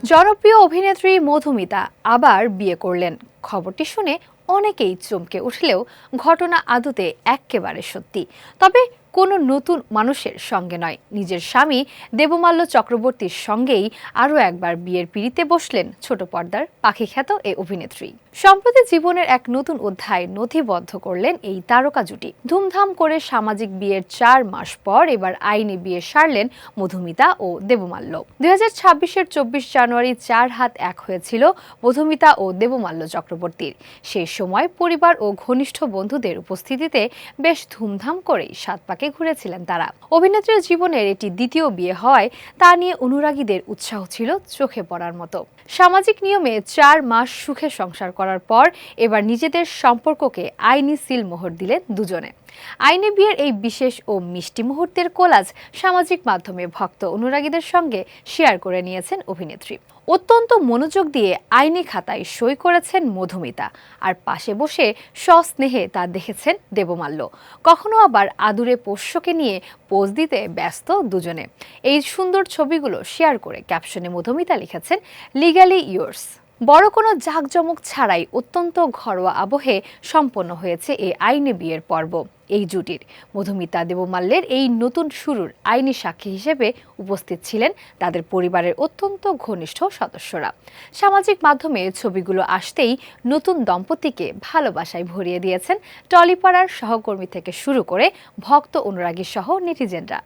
জনপ্রিয় অভিনেত্রী মধুমিতা আবার বিয়ে করলেন। খবরটি শুনে অনেকেই চমকে উঠলেও ঘটনা আদতে এক্কেবারে সত্যি। তবে কোনো নতুন মানুষের সঙ্গে নয়, নিজের স্বামী দেবমাল্য চক্রবর্তীর সঙ্গেই আরও একবার বিয়ের পিঁড়িতে বসলেন ছোট পর্দার পাখি খ্যাত এই অভিনেত্রী। সম্প্রতি জীবনের এক নতুন অধ্যায় নথিবদ্ধ করলেন এই তারকা জুটি। ধুমধাম করে সামাজিক বিয়ের 4 মাস পর এবার আইনি বিয়ে সারলেন মধুমিতা ও দেবমাল্য। 2026-এর 24 জানুয়ারি 4 হাত এক হয়েছিল মধুমিতা ও দেবমাল্য চক্রবর্তীর। সেই সময় পরিবার ও ঘনিষ্ঠ বন্ধুদের উপস্থিতিতে বেশ ধুমধাম করেই 7 পাকে ঘুরেছিলেন তারা। অভিনেত্রীর জীবনের এটি দ্বিতীয় বিয়ে হয়, তা নিয়ে অনুরাগীদের উৎসাহ ছিল চোখে পড়ার মতো। সামাজিক নিয়মে 4 মাস সুখে সংসার করার পর এবার নিজেদের সম্পর্ককে আইনি সিল মোহর দিলেন দুজনে। আইনি বিয়ের এই বিশেষ ও মিষ্টি মুহূর্তের কোলাজ সামাজিক মাধ্যমে ভক্ত অনুরাগীদের সঙ্গে শেয়ার করে নিয়েছেন অভিনেত্রী। অত্যন্ত মনোযোগ দিয়ে আইনি খাতায় সই করেছেন মধুমিতা, আর পাশে বসে সস্নেহে তা দেখেছেন দেবমাল্য। কখনো আবার আদুরে পোষ্যকে নিয়ে পোজ দিতে ব্যস্ত দুজনে। এই সুন্দর ছবিগুলো শেয়ার করে ক্যাপশনে মধুমিতা লিখেছেন, লিগ্যালি ইয়োর্স। বড় কোনো জাঁকজমক ছাড়াই অত্যন্ত ঘরোয়া আবহে সম্পন্ন হয়েছে এই আইনি বিয়ের পর্ব। এই জুটির মধুমিতা দেবমাল্যের এই নতুন শুরুর আইনি সাক্ষী হিসেবে উপস্থিত ছিলেন তাদের পরিবারের অত্যন্ত ঘনিষ্ঠ সদস্যরা। সামাজিক মাধ্যমে ছবিগুলো আসতেই নতুন দম্পতিকে ভালোবাসায় ভরিয়ে দিয়েছেন টলিপাড়ার সহকর্মী থেকে শুরু করে ভক্ত অনুরাগী সহ নেটিজেনরা।